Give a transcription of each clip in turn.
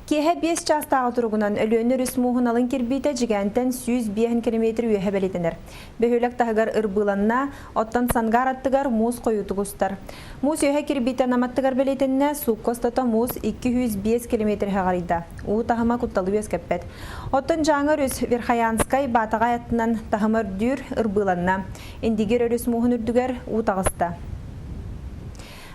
Kehe 5 çastağı turgunan ölüönür üsmuğun alın kirbite jigenten 100 km üyehe belitenir. Behölek tahıgar ırbılanna, ottan sangar attıgar muz koyutu gustar. Muz üyehe kirbite namattıgar belitenine su kostata muz 205 km hegarida. U tahıma kuttalı üyeskepet. Ottan jangar üs Verhayanskay batağa ayatından tahımar dür ırbılanna. Indigir üsmuğun ürdüger u tağısta.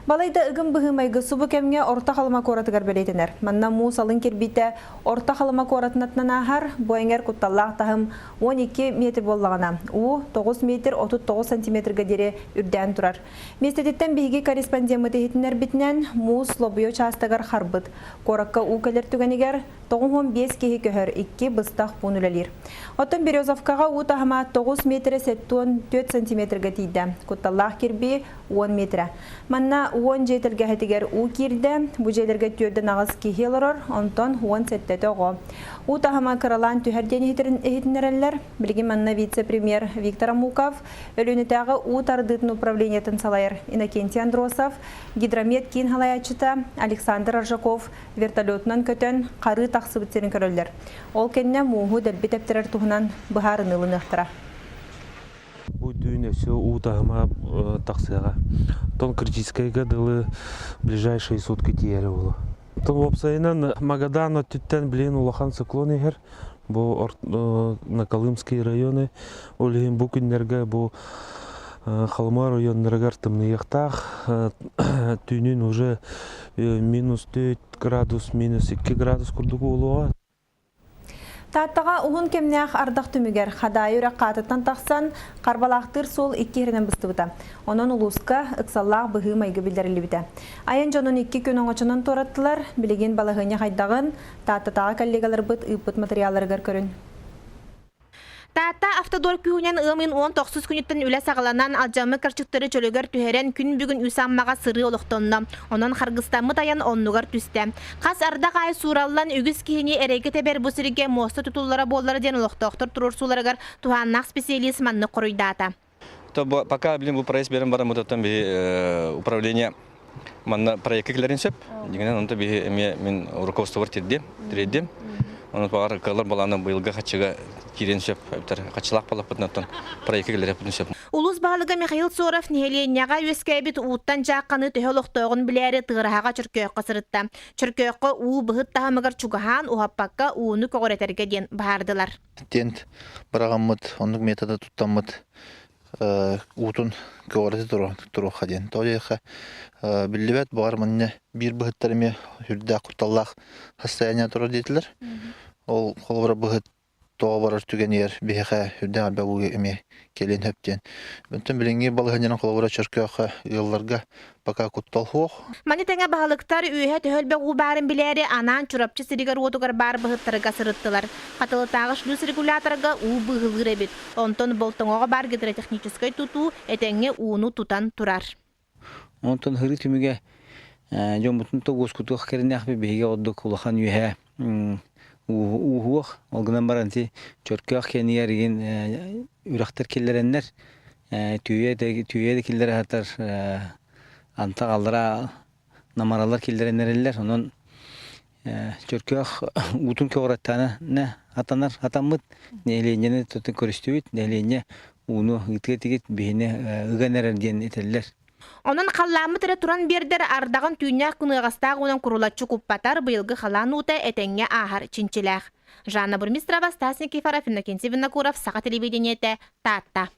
Balayda ıgın bıhımaygı subu kemge orta halıma koratıgar beleytener. Manna muğ salın kirbite orta halıma koratınatnan ahar bu enger kuttallah tahım 12 metr bollağına. U 9 metr 39 cm gaderi ürden turar. Mestedetten bilgi korespondiyamı tehitiner bitinen muğ slobuyo çastagar harbıt. Korakka u keler tüganiger 95 kehi köhör 2 bыстaq bunulalir. Otan Berezovkaga u tahıma 9 metr 74 cm gatiydi. Kuttallah kirbi 10 metre. Manna 10 jetelge hetiger u kirde, bu jelerge tüyörden ağız kihiyalırır, ondan 10 settete oğu. U tahama kıralan tüherden ehitinlereller, bilgi manna vice-premier Viktor Amukov, ölünetəği u tarıdıtın upravleniyetin salayır Inokentiy Androsov, Gidromet kin halayatçıta Aleksandr Arjakov, vertolyotundan kötön qarı taqsıbıtserin köröller. Ol kenne muğu delbi teptirer tuğunan bıharın ılın ıhtıra. Bu düğünесі у тағыма тақсыға. Тон критическайға дылы ближайшие сутки тиері олы. Тон опсайынан Магадана түттен білен улахан циклон егер. Бұл на Колымские районы. Олеген бұл күндерге бұл Халма районларығар тымны яқтақ. Түнін уже минус 4 градус, минус 2 градус күрдігі олуға. Tattağa uğun kemnəx ardaq tümüger, xadayı rəqqatıttan taqsan, qarbalaqtır sol 2 yerinen bıstıbıda. Onun uluska ıqsallaq bığı maygı bildirildi bide. Ayın jonun 2 gün oğaçının torattılar, bilgin balığınya haydağın, tattağa kollegalar bıt ıpıt materialları görkörün. Taata автодор күнен ымын 19 күнеттен үле сағаланан алжамы карчыктары чөлөгөр түһерен күн бүгін үсаммаға сыры олықтонна. Онан Қырғызстамы таян оннугар түсті. Қас ардақ ай сураллан үгіз кейіне әреге тебер бұсыриге моста тұтулара боллары ден олықтоқтыр тұрурсуларығар туғаннақ специалист манны қоруйдата. Пока бұл проект берем барам өтөттен управление манна проектлерин сөп. Дегенен онда мен руководство тирдем. Onun bağır kalır balanın bıyılga kaçıga kiren söp, kaçılaq balapıtnattan proyektler yapın söp. Ulus bağlıga Mikhail Sorov neheliyenyaga üskebit uuttan jaqanı töholoqtoğun bileri tığırahaga çürköy qasırıtta. Çürköykü uu bıhıt tahamıgar çugahan uhappakka uunu koğureterge den bahardılar. Tent bırağamıt, onluk metada tuttamıt. Uutun koğureti turu xadien. Toyayqa billibet bağır manne bir bıhıtlarımı hürdä kurtallaq hastayanıya turur dediler. Ol kolbara bıhıt toğa barar tügen yer biheqa hürdä alba bu emi kelen höpten. Bütün bilingi balığınya'nın kolbara çörköqa yıllarga baka kuttal hoq. Mani tenge bahalıktar üye töhölbe ubarın bileri anan çurapçı sirigar otugar bar bıhıtlarıga sırıttılar. Qatılı tağış lüs regulatorga u bıhılgır ebit. Onton boltoŋoğa bar gidre texnikiskay tutu etenge uunu tutan turar. Onton hırı tümüge Jon butun toğuz kutuq kerine axbi bihige odduk ulahan üye uhuq. Olgınan baranti çörköq keni yerigin üraqtar kellerenler tüye de kellere hatar anta qaldıra namaralar kellerenlerler. Onun çörköq utun köğrattana ne atanar atamıt nehleyenini tutun körüstübüt nehleyenine unu gitgetigit bihine ıganerer diyen eteller. Onun qallamı tere turan berder ardağın tüynyak kınıgastaq unan kurulatçı kuppatar bıyılgı xalan uta etenge ahar çinçilaq. Жанна Бурмистрова, Стасник Кифаров, Иннокентий Винокуров, Саха телевидениете, Тата.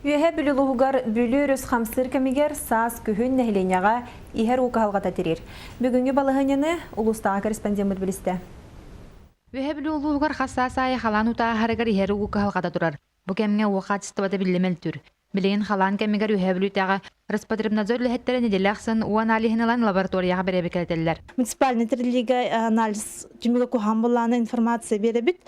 Üyehe bülülüğügar bülürüz xamsır kemigер saz kühün nehlenyağa iher uqahalgata terir. Bugünkü balığınyanı ulustağa korrespondent biliste. Üyehe bülülüğügar xassasaya xalan uta haragar iher uqahalgata turar. Bu kemge uqat istabada bilemel tür. Bileğin xalan kemigar üyehe bülütağa Роспотребнадзор лехеттері неделяқсын уан алихиналан лабораторияға беребекелетелер. Муниципальный тірлігі анализ жүмігі кухан боланы информация беребет.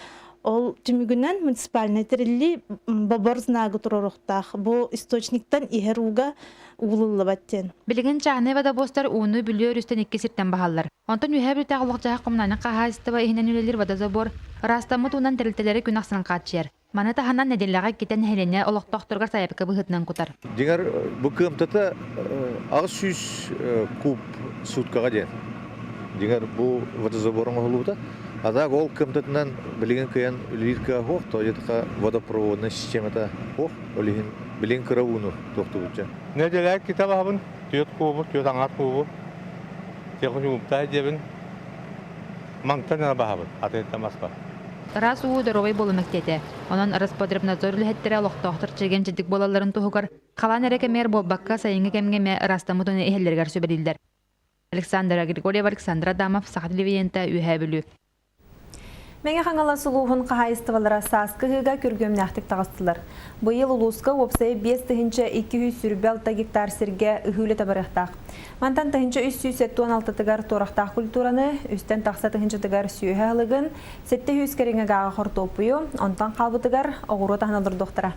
Ол жүмігінен муниципальный тірлі бабар знагы тұрырықтақ. Бұл источниктен ихер уға уылылы бәттен. Білігін чағыневада бостар уыны бүлер үстен 2 сирттен бағалар. Онтан үйәбір тағылық жағық қомнаны қағайыстыва ихінен үлелер вада забор. Растамыт унан тірілтелері күн ақсын қатшер. Маны таханан неделяға кетен хелене олықтақтырғар сайапқа бұғытынан құтар. Дегер бұл көмтеті 600 куб суткаға ден. Дигер бу водозаборын олута. Ада гол кымтытынан билген кыян үлирка хох, тоетка водопроводный системата хох, олихин билген кыравуну токтубуча. Неделер китабын, түйет кубу, түйет аңат кубу. Тегін жұмыптай дебін. Маңтан бахабын, атайта маспа. Тарас уу доровой болу мектете. Онон Роспотребнадзор үлэхеттере олохтоохтар чеген жидик болаларын тухугар калан эрекемер болбакка сайынғы кемгеме растамутуны эхеллергер сөбелилдер. Александра Григорьева, Александра Дамов, Саха телевидениента үйәбілі. Мәңе қаңала сұлуғын қағайыстывалара саскығыға көргөмнәқтік тағыстылар. Бұйыл ұлысқа опсайы 5-200 сүрбәл гектар серге үхілі табарықтақ. Мантан 316 тығар торақтақ культураны, үстен тақса тығар сүйе алығын, 700 кәріңі ғаға қортопыйы, онтан қалбы тығар оғыру тағыналыр доқтыра.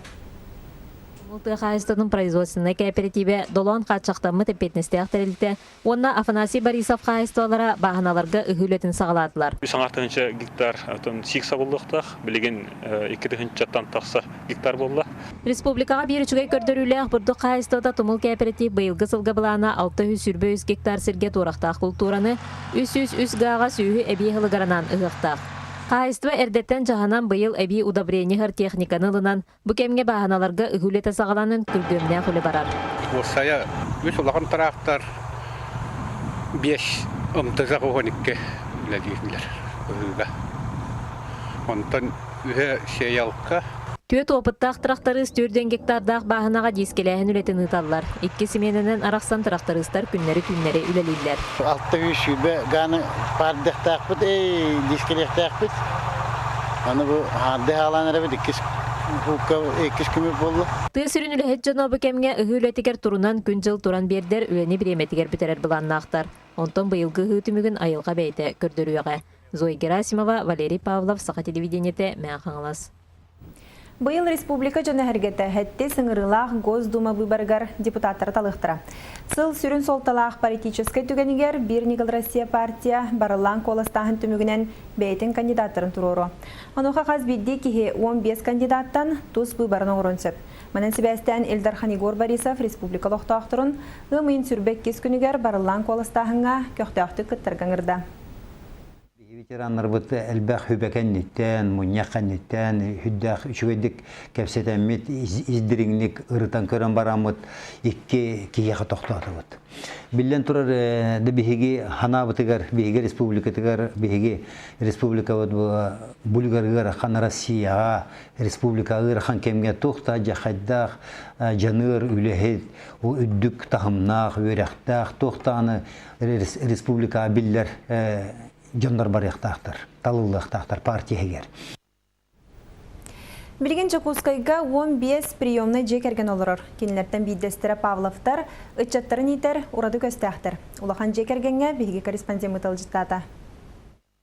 Мултыхайстының производственной кооперативе долон қатшақтамы тепетнесте ақтарелді. Онна Афанасий Борисов қайыстылара бағаналарға үхілетін сағаладылар. 116 гектар сикса болдықтақ, білеген 2-жаттан тақса гектар болды. Республикаға бір үшігей көрдіріліғ бұрды қайыстыда тұмыл кооператив бұйылғы сылғы бұлана 600 гектар серге торақтақ культураны 300 ғаға сүйі әбейхілі ғаранан ұғықтақ. Қайыстыва әрдеттен жағанан бұйыл әбей удобренігір техниканылынан бүкемге бағаналарға үгілеті сағаланын күлгөміне құлы барар. Осая үш олаған тарақтар 5 ымтызақ оғаникке біләдеймілер. Онтан үхе шеялыққа Төт опыттақ трақтары стөрден гектардақ бағынаға дискеләйін үлетін ұталылар. Икки семенінен арақсан трақтарыстар күннері үлелейлер. 600 шүбе ғаны пардықтақ бұд, дискелектақ бұд. Аны бұл арды қаланыры бұд, 2 күмі болды. Ты сүрін үләхет жоно бүкемге үхілетігер турунан күн жыл туран бердер үләні біреметігер бүтерер бұланнақтар. Онтон бұйылғы ғытымігін айылға бәйті көрдіруяға. Зоя Герасимова, Валерий Павлов, Саха телевидениеті, мән қаңылас. Бұйыл республика жаны әргеті әтті сыңырылақ Госдума выборгар депутаттар талықтыра. Сыл сүрін солталақ политическай түгенігер бір Никол Россия партия барылан коластағын түмігінен бәйтін кандидаттарын тұрору. Онуға қаз бидді кеге 15 кандидаттан тұс выборын оғырын сөп. Манан себәстен Элдархан Игор Борисов республика лоқтақтырын ғымын сүрбек кес күнігер барылан коластағынға көқтақты күттіргіңірді. Ветерандар бұты әлбәқ хүбәкәннеттен, мұнияқаннеттен, хүддәқ үшігедік кәпсетәмет издіріңнік ұрытан көрін барамыд, екке кеяқы тоқтады бұд. Білден тұрар бігеге хана бұтығар, бігеге республикатығар, бігеге республика бұлғарғар қан Россияға, республика ғыр қан кемге тоқта, жақайдақ, жаныр, үләхет, үддік тағымнақ, өрәқтақ, тоқтаны республика білдер Жондар барықтақтар, талылықтақтар, партиягер. Білген Жакускайға 15 приемны жекерген олырыр. Кенілерден бейдестері Павловтар, үтчаттарын етер, ұрады көстәқтір. Улахан жекергенге білгі корреспондент мұтал жыттата.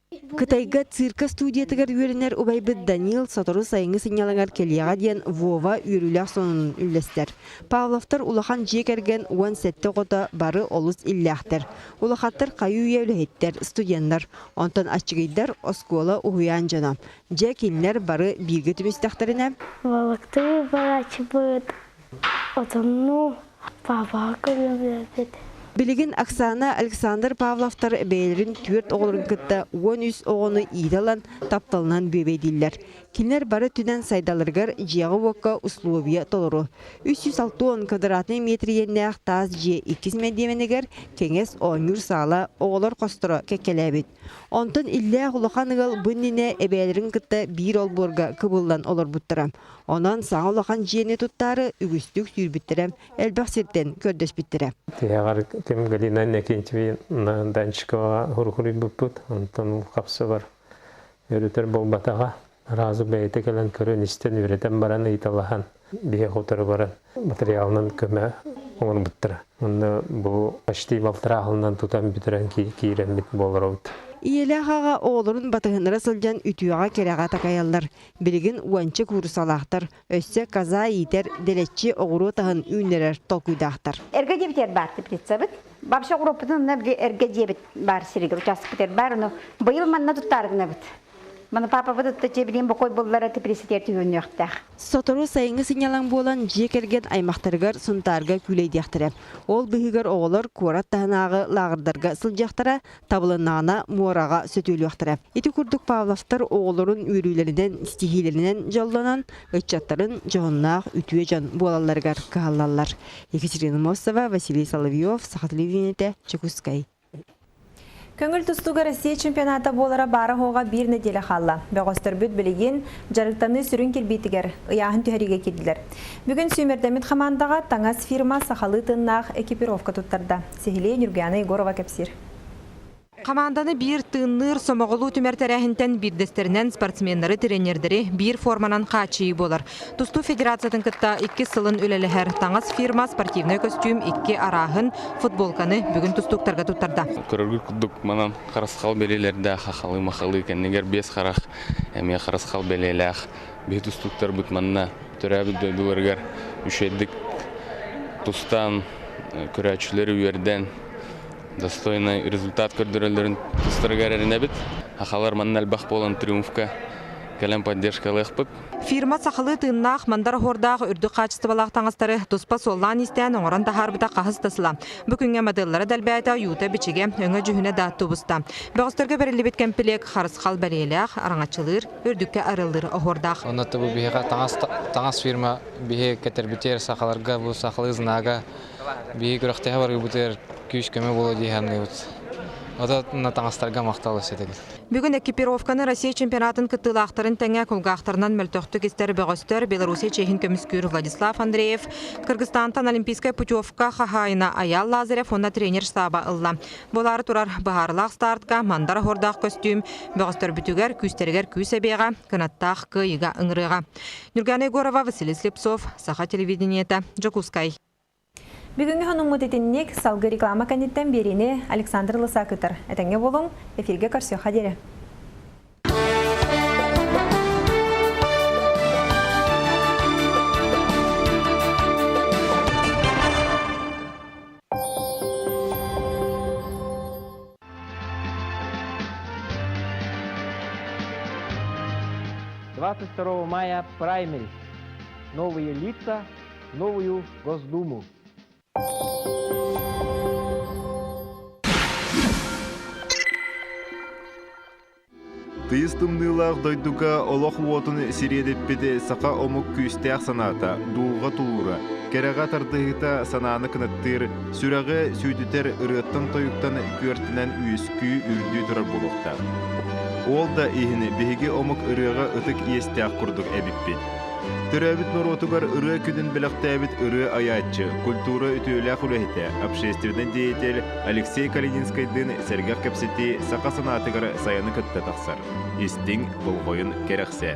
Кытайга цирка студиятыгар үйерінер ұбайбыд Данил сатыры сайыңы сигналыңар келияға дейін Вова үйрілях сонын үллестер. Павловтар улахан жекерген 17 ғота бары олыс илляқтыр. Улахаттар қайу үйелі студенттар. Онтан ачығайдар оскола ұғыян жана. Жекелінер бары біргі түмістақтарына. Балықты барачы бұд. Отыну баба көрімдер. Билигин Оксана Александр Павловтар бәйлерін түрт оғылырын күтті 13 оғыны идалан тапталынан бөбейділер. Кинлер бары түнен сайдалырғар жияғы уаққа условия толыру. 360 квадратный метриенне ақтаз же 2 медеменегер кеңес оңыр сала оғылар қостыры кекелебет. Онтын илле ұлықанығыл бұнніне әбәйлерін күтті бір олборға кыбылдан олар бұттырам. Онан саң ұлақан жиені тұттары үгістік сүйірбіттірем, әлбәқсеттен көрдөс біттірем. Теғар кем Галина Некентьеви Данчикова хурхури бұппыт, онтан қапсы бар. Өрітер бұл батаға, разы бәйті кәлін көрін істен өретен баран ұйталахан, бейе құтыры баран. Материалынан көмі оңыр бұттыра. Онда бұл ашти балтыра ақылынан тұтан бітірен кейрен біт болыр ауыт. Иеләғаға оғылырын батығыныра сылжан үтіуаға кереға тақаялар. Білігін уанчы курсалақтар, өссе каза етер делетчі оғыру тағын үйнерер толкуйдақтар. Эрге дебітер бар тепретса біт. Бапша ғұрупытын эрге дебіт бар сирегер участок бітер бар. Бұйыл манна тұттарғына біт. Мана папа бұдытты жебілен бұқой бұллары тепресетерті өніқтақ. Сотору сайыңы сигналан болан жекерген аймақтаргар сұнтарға күлейдияқтыры. Ол бұхығар оғылар қорат тағынағы лағырдарға сылжақтыра, табылынағына муараға сөтөліяқтыры. Еті күрдік Павловтар оғыларын өрүйлерінен, стихилерінен жалланан, ұтчаттарын жоғыннақ үтуе жан болаларғар қағалалар. Екатерина Мосова, Василий Соловьев, Саха телевидениеті, Чекускай. Көңіл тұстуға Россия чемпионаты болара бары хоға бір неделі қалла. Бәғостар бүт білеген жарықтаны сүрін келбейтігер, ұяғын түхәриге кеділер. Бүгін Сүймердемет қамандаға таңас фирма сақалы тыннақ экипировка тұттарда. Сехиле Нюргияна Егорова кәпсір. Команданы bir тынныр сомоғылу түмәртәрәхінтен бірдестерінен спортсменлары тренердері bir форманан қачыйы болар. Тусту федерациятын кытта 2 сылын өлеліхер таңас фирма спортивный костюм 2 арағын футболканы бүгін тустуқтарға тұттарда. Көріргіл күдік манан қарысқал белелерді қақалы-мақалы кәнегер 5 қарақ әме қарысқал белеләқ бей тустуқтар бұт манна түрәбі дөділергер үшедік тустан көрәчілері үйерден достойный результат көрдірілерін тұстырғарарына бит. Ақалар маннал бақ болан триумфка кәлем поддержкалық бұд. Фирма сақылы тыннақ мандар хордағы үрді қачысты балақ таңыстары тұспа соллан істен оңыран тахарбыта қағыз тысыла. Бүкінге моделлары дәлбәйті юта бичіге өңі жүхіне дат тұбыста. Бәғыстырға бәрілі беткен пілек қарысқал бәлейләқ, араңачылыр, үрдікке арылыр оғырдақ. Онаты бұл бейға таңас фирма бейге кәтер бітер сақаларға бұл сақылы зынаға бейге көріқтеға барғы бұтер күйіш көмі болу дейханғы бұд. Ода таңастарға мақталы сетегі. Бүгін экипировканы Россия чемпионатын кыттылақтарын тәңе күлғақтарынан мәлтөқтік істер бәғыстер Белорусия чехин көміскүр Владислав Андреев, Кыргызстантан олимпийская путевка қағайына Аял Лазарев, онда тренер штаба ылла. Болары тұрар бағарлақ стартқа, мандар хордақ костюм, бәғыстер бүтігер, күстергер күсәбеға, қанаттақ күйіға ыңырыға. Нюргияна Егорова, Василий Слепцов, Саха телевидениеті, Джокускай. Бүгінгі ханум мұтетіннек салғы реклама кәнеттен беріне Александр Лысакытыр. Әтәңе болың, эфирге қарсы қадері. мая праймерис. Новые лица, новую Госдуму. Тыйыстымнылақ дойдуға олақ уотын сиредеппеде сақа омық күстәқ саната, дуға тулура, кәреға тардығыта сананы кынаттыр, сүрәғы сүйдітер ұрыттан тойықтан көртінен үйіскүй үрді тұрар болуқта. Ол да ихіні беге омық ұрыға ұтық естәқ құрдық әбіппет. Түрәбіт нұротугар ұры күдін біліқтәбіт ұры аятчы, культура үтілі құлығыта, общественный деятель Алексей Калининскайдың сәргәқ кәпсеті сақа санатығар саяны күтті тақсар. Истің бұл қойын керексе.